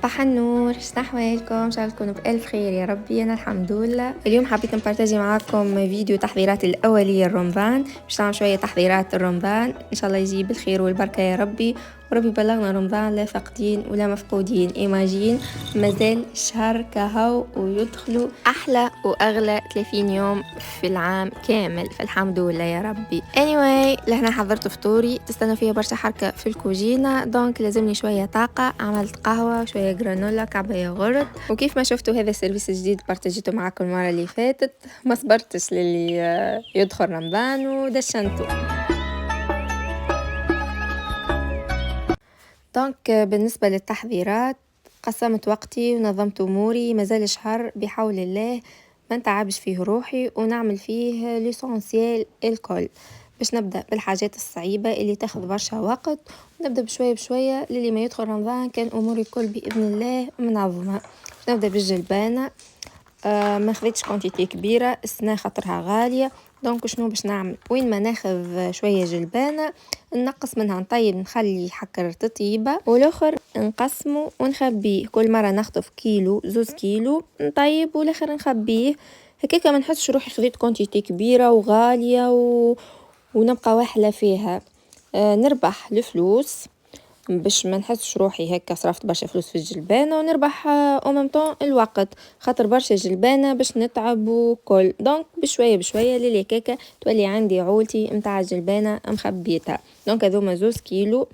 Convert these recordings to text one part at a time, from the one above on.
صباح النور، شنو احوالكم؟ ان شاء الله تكونوا بألف خير يا ربي. انا الحمد لله. اليوم حبيت نبارتاجي معاكم فيديو تحضيرات الاوليه لرمضان. باش نعمل شويه تحضيرات رمضان، ان شاء الله يجيب الخير والبركه يا ربي، وربي بلغنا رمضان لا فاقدين ولا مفقودين. ايماجين مازال الشهر كهو ويدخلوا احلى واغلى 30 يوم في العام كامل، فالحمد لله يا ربي. anyway لهنا حضرت فطوري، تستنى فيها برشا حركه في الكوجينه، دونك لازمني شويه طاقه. عملت قهوه، شويه جرانولا، كعبه ياغورت. وكيف ما شفتوا هذا السيرفيس الجديد بارتاجيته معاكم المره اللي فاتت، ما صبرتش للي يدخل رمضان ودشنته. دونك بالنسبة للتحضيرات قسمت وقتي ونظمت أموري. مازال شهر بحول الله ما نتعبش فيه روحي ونعمل فيه ليسونسيال الكل. باش نبدأ بالحاجات الصعيبة اللي تاخذ برشا وقت، ونبدأ بشوية بشوية للي ما يدخل رمضان كان أموري الكل بإذن الله منظمة. نبدأ بالجلبانة. ما خذيتش كونتيتي كبيرة السنة خاطرها غالية، دونك شنو باش نعمل؟ وين ما ناخذ شوية جلبانة نقص منها، نطيب نخلي حكر تطيبة، والاخر نقسمه ونخبيه. كل مرة نخطف كيلو 2 كيلو نطيب والاخر نخبيه. هكاك ما نحسش روحي خذيت كونتيتي كبيرة وغالية ونبقى واحلة فيها. نربح الفلوس باش ما نحسش روحي هكا صرفت برشا فلوس في الجلبانه، ونربح او ميم طون الوقت، خاطر برشا جلبانه باش نتعب وكل. دونك بشويه بشويه للي كيكه تولي عندي عولتي متاع الجلبانه مخبيتها. دونك هذوما 2 كيلو.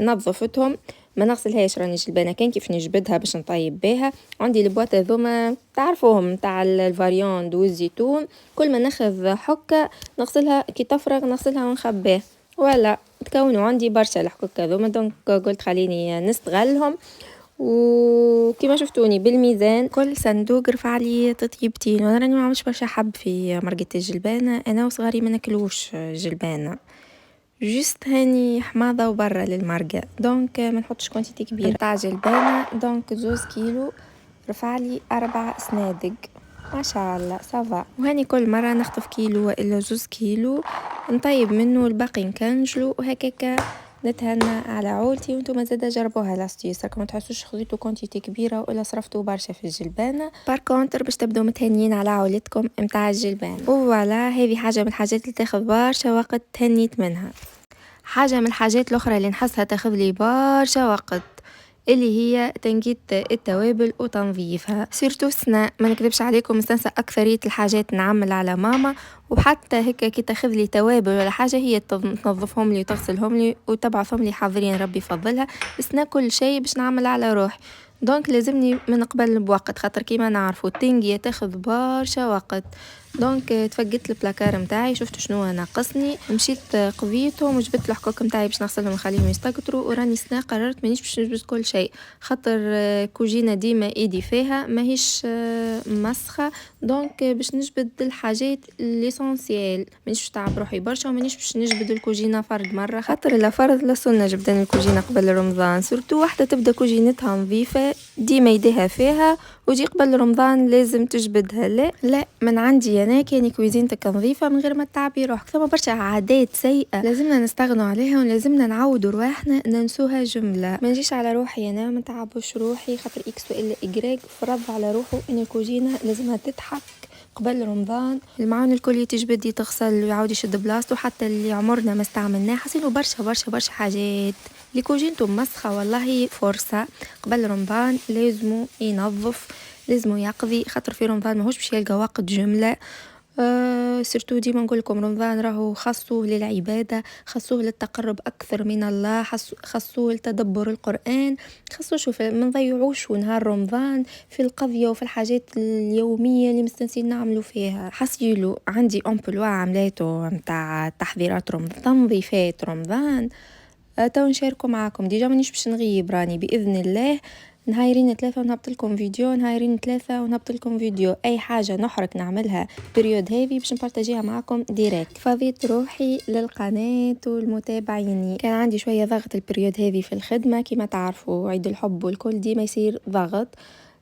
نظفتهم، ما نغسلهاش راني جلبانه كان كيف نجبدها باش نطيب بها. عندي البواط هذوما تعرفوهم نتاع الفاريوند والزيتون، كل ما ناخذ حكه نغسلها كي تفرغ نغسلها ونخبيها. ولا تكونوا عندي برشا الحكوك هذوما، دونك قلت خليني نستغلهم. وكما شفتوني بالميزان كل صندوق رفع لي تطيبتين، وانا راني ما عملش برشا حب في مرقة الجلبانه، انا وصغاري ما ناكلوش جلبانه، جست هاني حماضه وبرا للمرقه. دونك ما نحطش كونتيتي كبيره تاع جلبانه. دونك 2 كيلو رفع لي 4 سنادق، ما شاء الله صافا. وهاني كل مرة نخطف كيلو وإلا 2 كيلو نطيب منه الباقي نكنجلو، وهكاكا نتهنى على عولتي. وانتم زادا جربوها لاستيس، راكم ما تحسوش خذيتوا كونتيتي كبيره ولا صرفتوا برشا في الجلبانه. بار كونتر باش تبداو متهنيين على عولتكم متاع الجلبانه. وفوالا هذه حاجه من الحاجات اللي تاخذ برشا وقت تهنيت منها. حاجه من الحاجات الاخرى اللي نحسها تاخذ لي برشا وقت اللي هي تنقية التوابل وتنظيفها. سيرتو السنة ما نكذبش عليكم، مستنسة أكثرية الحاجات نعمل على ماما، وحتى هكا كي تاخذ لي توابل ولا حاجة هي تنظفهم لي وتغسلهم لي وتبعثهم لي حاضرين ربي يفضلها. السنة كل شيء باش نعمل على روحي، دونك لازمني من قبل بوقت، خاطر كيما نعرفوا التنقية تاخذ برشا وقت. دونك تفقدت البلاكار متاعي، شفت شنو ناقصني، مشيت قضيتهم وجبت الحكوك متاعي باش نغسلهم ونخليهم يستقطروا. وراني سنة قررت مانيش باش نجبد كل شيء، خاطر كوجينة ديما ايدي فيها ماهيش مسخة. دونك باش نجبد الحاجات ليسونسيال، مانيش باش تعب روحي برشا، ومانيش باش نجبد الكوجينة فرد مرة، خاطر لا فرض لا سنة جبدان الكوجينة قبل رمضان. سورتو واحدة تبدا كوجينتها نظيفة ديما يديها فيها، وجي قبل رمضان لازم تجبدها. لا من عندي انا كاني كويزينتك نظيفة من غير ما تعبي روحك. ثم برشا عادات سيئة لازمنا نستغنوا عليها، ولازمنا نعودوا رواحنا ننسوها جملة. ما نجيش على روحي انا ما نتعبوش روحي، خاطر اكس والا اجريك فرض على روحه ان الكوجينة لازمها تضحك قبل رمضان. المعون الكل تجبد تغسل ويعاود يشد بلاصتو، حتى اللي عمرنا ما استعملناه حسينو برشا برشا برشا حاجات. اللي كوجينتو مسخة والله فرصة قبل رمضان لازمو ينظف، لازمو يقضي، خاطر في رمضان ماهوش باش يلقى وقت جملة. سيرتو ديما نقول لكم رمضان راهو خاصوه للعبادة، خاصوه للتقرب أكثر من الله، خاصوه لتدبر القرآن، خاصوه شوف ما نضيعوش نهار رمضان في القضية وفي الحاجات اليومية اللي مستنسين نعملوا فيها. حسيلو عندي أمبلوا عملاته متاع تحضيرات رمضان، تنظيفات رمضان. تو نشاركوا معاكم ديجا مانيش باش نغيب، راني بإذن الله نهايرين 3 ونهبط لكم فيديو، نهايرين 3 ونهبط لكم فيديو. اي حاجه نحرك نعملها بريود هذه باش نبارطاجيها معكم ديريكت. فضيت روحي للقناه والمتابعين، كان عندي شويه ضغط البريود هذه في الخدمه، كما تعرفوا عيد الحب والكل ديما يصير ضغط.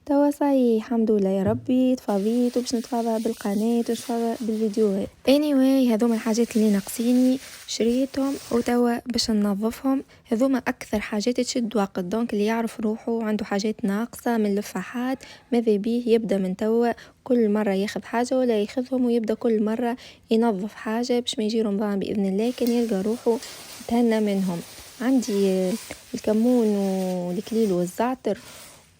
توا صاي الحمد لله يا ربي تفاضيت وباش نتفاضى بالقناة ونتفاضى بالفيديوهات. anyway هذوما الحاجات اللي ناقصيني شريتهم وتوا باش ننظفهم. هذوما اكثر حاجات تشد وقت، دونك اللي يعرف روحه عنده حاجات ناقصة من لفاحات ماذا بيه يبدا من توا كل مرة ياخذ حاجة ولا ياخذهم ويبدا كل مرة ينظف حاجة باش ما يجي رمضان بإذن الله كان يلقى روحه تهنى منهم. عندي الكمون والكليل والزعتر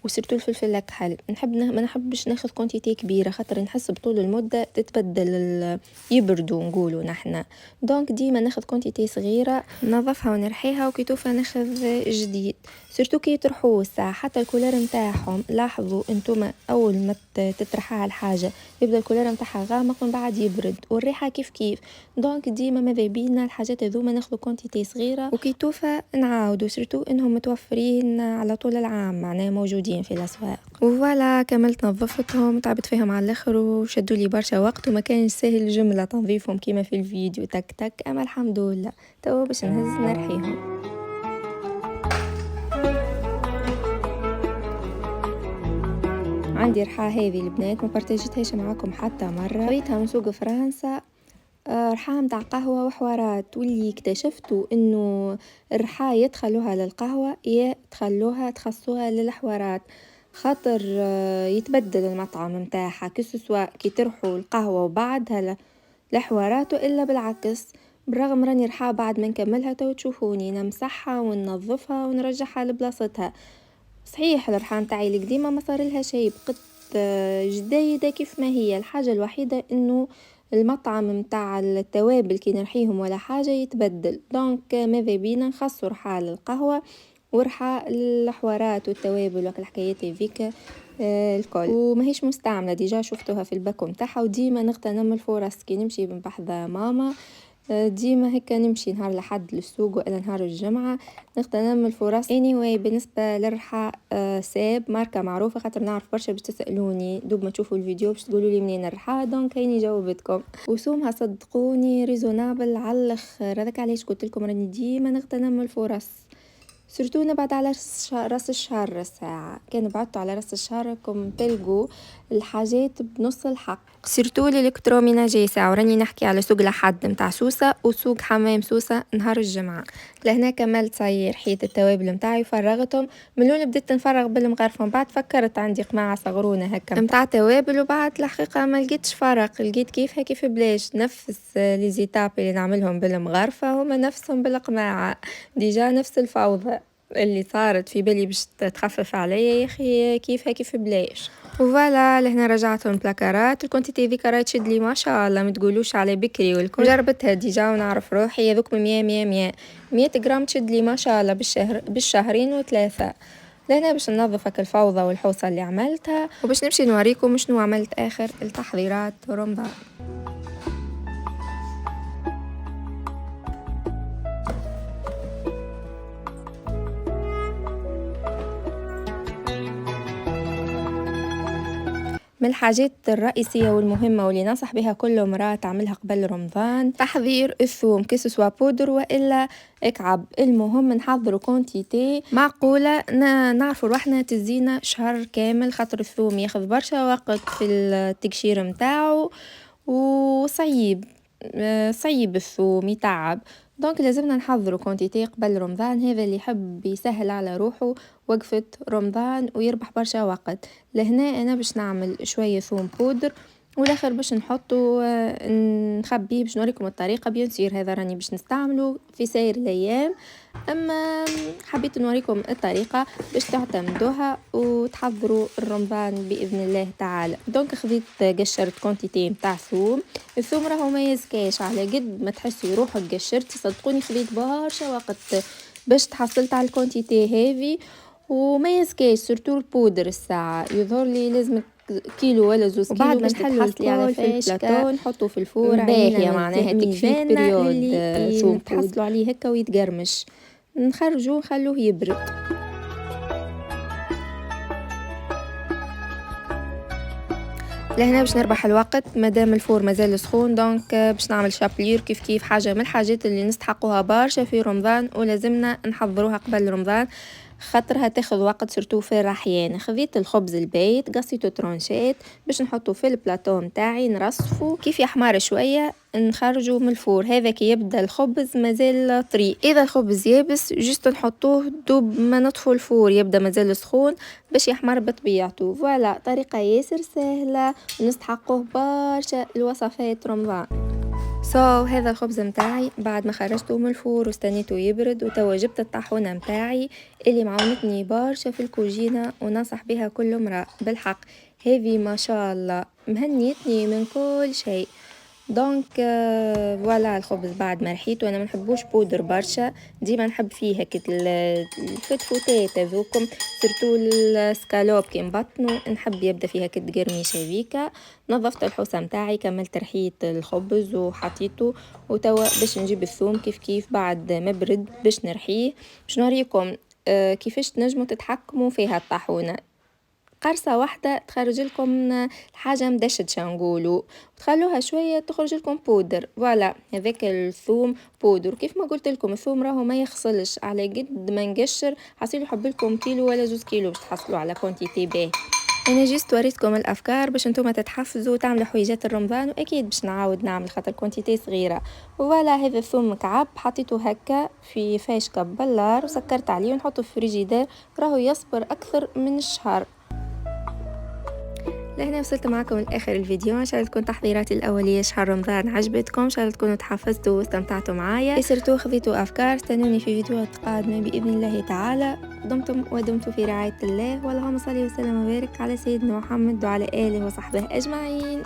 وسيرتو الفلفل الأكحل. ما نحبش ناخذ كونتيتي كبيره خاطر نحس بطول المده تتبدل يبردوا نقولوا نحنا، دونك ديما ناخذ كونتيتي صغيره ننظفها ونرحيها وكي توفى ناخذ جديد. سيرتو كي يطرحوا الساعه حتى الكولار نتاعهم لاحظوا انتم اول ما تطرحها الحاجه يبدا الكولار نتاعها غامق من بعد يبرد والريحه كيف كيف، دونك ديما ماذا بينا الحاجات هذوما ناخذ كونتيتي صغيره وكي توفى نعاودوا. سيرتو انهم متوفرين على طول العام معناه موجودين في الأسواق. وفوالا كملت نظفتهم تعبت فيهم على الاخر وشدوا لي برشا وقت وما كانش سهل جملة تنظيفهم كيما في الفيديو تك تك، اما الحمد لله توا باش نهز نرحيهم. عندي رحاه هذه البنات ما بارتاجيتهاش معاكم حتى مرة، خذيتها من سوق فرنسا، رحاه متاع قهوة وحوارات، واللي اكتشفتوا انه الرحاه يدخلوها للقهوة يا تخصوها للحوارات خاطر يتبدل المطعم متاعها كسوا كي ترحوا القهوة وبعدها لحوارات إلا بالعكس. بالرغم راني رحاه بعد ما نكملها تو تشوفوني نمسحها وننظفها ونرجعها لبلاصتها. صحيح الرحاه نتاعي القديمة ما صار لها شيء بقت جديدة كيف ما هي، الحاجة الوحيدة انه المطعم متاع التوابل كي نرحيهم ولا حاجة يتبدل، دونك ماذا بينا نخصو رحاه للقهوة ورحاه الحوارات والتوابل وكل الحكايات هذيك الكل، وماهيش مستعملة ديجا شفتوها في الباكو متاعها. وديما نغتنم الفرص كي نمشي بحذا ماما، ديما هكا نمشي نهار لحد للسوق ولا نهار الجمعة نغتنم الفرص. anyway بالنسبة للرحى ساب ماركة معروفة خاطر نعرف برشا باش تسألوني دوب ما تشوفوا الفيديو باش تقولوا لي منين الرحى، دونك هيني جاوبتكم وسومها صدقوني ريزونابل على الاخر. هذاك علاش قلت لكم راني ديما نغتنم الفرص، سورتو نبعد على راس الشهر الساعة، كان بعدتوا على راس الشهر راكم تلقوا الحاجات بنص الحق. سورتو الالكتروميناجي ساعة وراني نحكي على سوق لحد متاع سوسة وسوق حمام سوسة نهار الجمعة. لهنا كملت صاير حيت التوابل متاعي وفرغتهم من الاول بديت نفرغ بالمغرفة، بعد فكرت عندي قماعة صغرونة هكا متاع توابل وبعد الحقيقة ما لقيتش فرق، لقيت كيفها كيف بلاش نفس لي زيتاب اللي نعملهم بالمغرفة هما نفسهم بالقماعة، ديجا نفس الفوضى اللي صارت في بالي باش تخفف عليا يا اخي كيفها كيف بلاش. وفوالا لهنا رجعتهم بلاكارات الكونتيتي ذيك راهي تشد لي ما شاء الله ما تقولوش على بكري والكل جربتها ديجا ونعرف روحي هذوك 100 غرام تشد لي ما شاء الله بالشهرين وثلاثة. لهنا باش ننظفك الفوضى والحوصة اللي عملتها وباش نمشي نوريكم شنو عملت اخر التحضيرات رمضان. من الحاجات الرئيسية والمهمة واللي ننصح بها كل امرأة تعملها قبل رمضان تحضير الثوم كيس سوا بودر وإلا اكعب، المهم نحضروا كونتيتي معقولة نعرفوا روحنا تزينا شهر كامل خاطر الثوم ياخذ برشا وقت في التقشير متاعه وصعيب الثوم يتعب، دونك لازمنا نحضروا كونتيتي قبل رمضان. هذا اللي يحب يسهل على روحه وقفة رمضان ويربح برشا وقت. لهنا انا باش نعمل شوية ثوم بودر والاخر باش نحطه نخبيه باش نوريكم الطريقة بينسير، هذا راني باش نستعمله في سائر الايام، اما حبيت نوريكم الطريقة باش تعتمدوها وتحضروا رمضان باذن الله تعالى. دونك خذيت قشرت كونتيتي متاع ثوم، الثوم راهو ما يزكاش على قد ما تحسوا روحك قشرتي، صدقوني خذيت برشا وقت باش تحصلت على الكونتيتي هذه وما يزكاش سورتو البودر الساعة يظهر لي لازم كيلو ولا زوز كيلو وبعد ما باش تحصلي على في البلاطو نحطه في الفور باهية معناها تكفيك بريود ثوم تحصلوا عليه هكا ويتقرمش، نخرجوه نخلوه يبرد. لهنا باش نربح الوقت مادام الفور مازال سخون، دونك باش نعمل شابلير كيف حاجة من الحاجات اللي نستحقوها برشا في رمضان ولازمنا نحضروها قبل رمضان خاطرها تاخذ وقت سورتو في الرحيان. خذيت الخبز البايت قصيته ترونشات باش نحطه في البلاطو متاعي نرصفه كيف يحمر شويه نخرجه من الفور. هذا كي يبدا الخبز مازال طري. اذا الخبز يابس جست نحطوه دوب ما نطفو الفور يبدا مازال سخون باش يحمر بطبيعته. فوالا طريقه ياسر سهله ونستحقوه برشا الوصفات رمضان. هذا الخبز متاعي بعد ما خرجته من الفور واستنيته يبرد، وتوا جبت الطاحونه متاعي اللي معاونتني برشا في الكوجينه وننصح بها كل امرأة بالحق. هذه ما شاء الله مهنيتني من كل شيء. دونك فوالا الخبز بعد ما رحيت، وانا ما نحبوش بودر برشا، ديما نحب فيه هكا الفتفوتات هذوكم سيرتو السكالوب كي نبطنو نحب يبدا فيها كد قرميش هذيكا. نظفت الحوسه متاعي كملت رحيت الخبز وحطيته، وتوا باش نجيب الثوم كيف كيف بعد ما برد باش نرحيه باش نوريكم كيفاش تنجموا تتحكموا فيها الطاحونه. قرصة واحدة تخرج لكم الحاجة مدشتشة نقولوا، وتخلوها شوية تخرج لكم بودر. فوالا هذاك الثوم بودر. كيف ما قلت لكم الثوم راهو ما يخصلش، على قد ما نقشر حصيلو حب لكم كيلو ولا 2 كيلو باش تحصلوا على كونتيتي باهي. انا جيت وريتكم الافكار باش انتم تتحفزوا وتعملوا حويجات الرمضان، واكيد باش نعاود نعمل خاطر كونتيتي صغيره. وفوالا هذا الثوم مكعب حطيته هكا في فاشكه بلار وسكرت عليه ونحطه في فريجيدير راهو يصبر اكثر من الشهر. لهنا وصلت معكم لآخر الفيديو. إن شاء الله تكون تحضيراتي الأولية شهر رمضان عجبتكم، إن شاء الله تكونوا تحفزتوا واستمتعتوا معايا، سرتوا خذيتوا أفكار. استنوني في فيديوهات قادمة بإذن الله تعالى. دمتم ودمتم في رعاية الله، واللهم صل وسلم وبارك على سيدنا محمد وعلى آله وصحبه أجمعين.